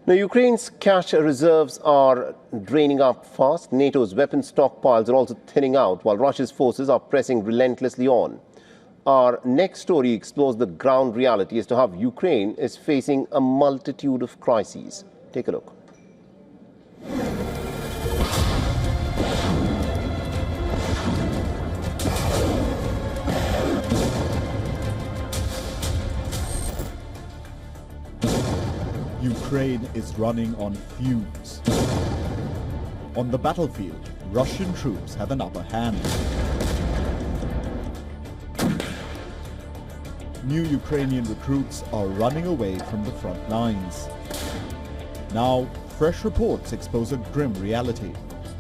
Now, Ukraine's cash reserves are draining up fast. NATO's weapons stockpiles are also thinning out, while Russia's forces are pressing relentlessly on. Our next story explores the ground reality as to how Ukraine is facing a multitude of crises. Take a look. Ukraine is running on fumes. On the battlefield, Russian troops have an upper hand. New Ukrainian recruits are running away from the front lines. Now, fresh reports expose a grim reality.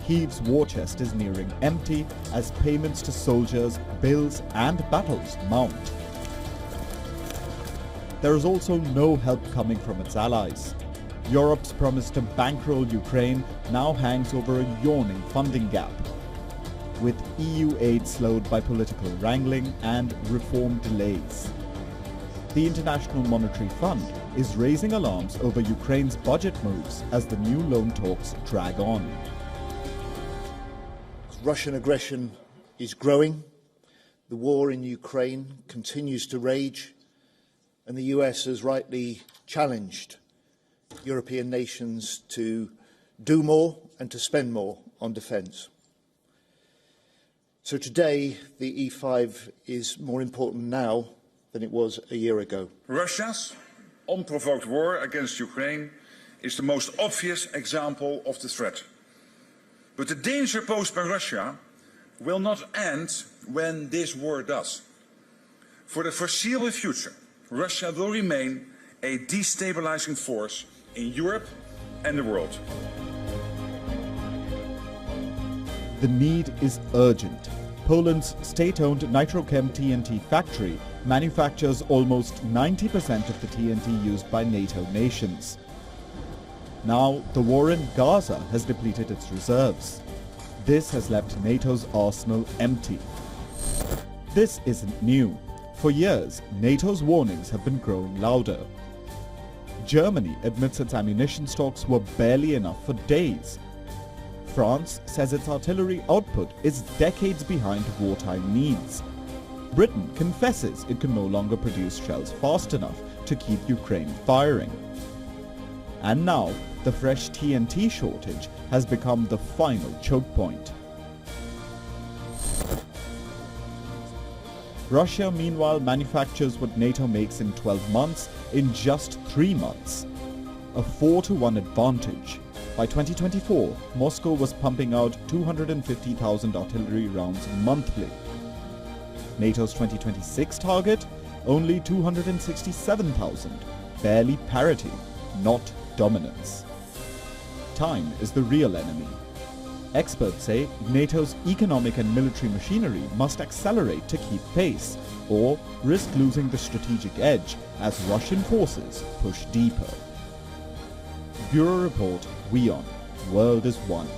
Kyiv's war chest is nearing empty as payments to soldiers, bills and battles mount. There is also no help coming from its allies. Europe's promise to bankroll Ukraine now hangs over a yawning funding gap. With EU aid slowed by political wrangling and reform delays. The International Monetary Fund is raising alarms over Ukraine's budget moves as the new loan talks drag on. Russian aggression is growing. The war in Ukraine continues to rage. And the US has rightly challenged European nations to do more and to spend more on defence. So today, the E5 is more important now than it was a year ago. Russia's unprovoked war against Ukraine is the most obvious example of the threat. But the danger posed by Russia will not end when this war does. For the foreseeable future, Russia will remain a destabilizing force in Europe and the world. The need is urgent. Poland's state-owned Nitrochem TNT factory manufactures almost 90% of the TNT used by NATO nations. Now, the war in Gaza has depleted its reserves. This has left NATO's arsenal empty. This isn't new. For years, NATO's warnings have been growing louder. Germany admits its ammunition stocks were barely enough for days. France says its artillery output is decades behind wartime needs. Britain confesses it can no longer produce shells fast enough to keep Ukraine firing. And now, the fresh TNT shortage has become the final choke point. Russia, meanwhile, manufactures what NATO makes in 12 months in just 3 months. A 4-to-1 advantage. By 2024, Moscow was pumping out 250,000 artillery rounds monthly. NATO's 2026 target? Only 267,000. Barely parity, not dominance. Time is the real enemy. Experts say NATO's economic and military machinery must accelerate to keep pace, or risk losing the strategic edge as Russian forces push deeper. Bureau Report, WION, World is One.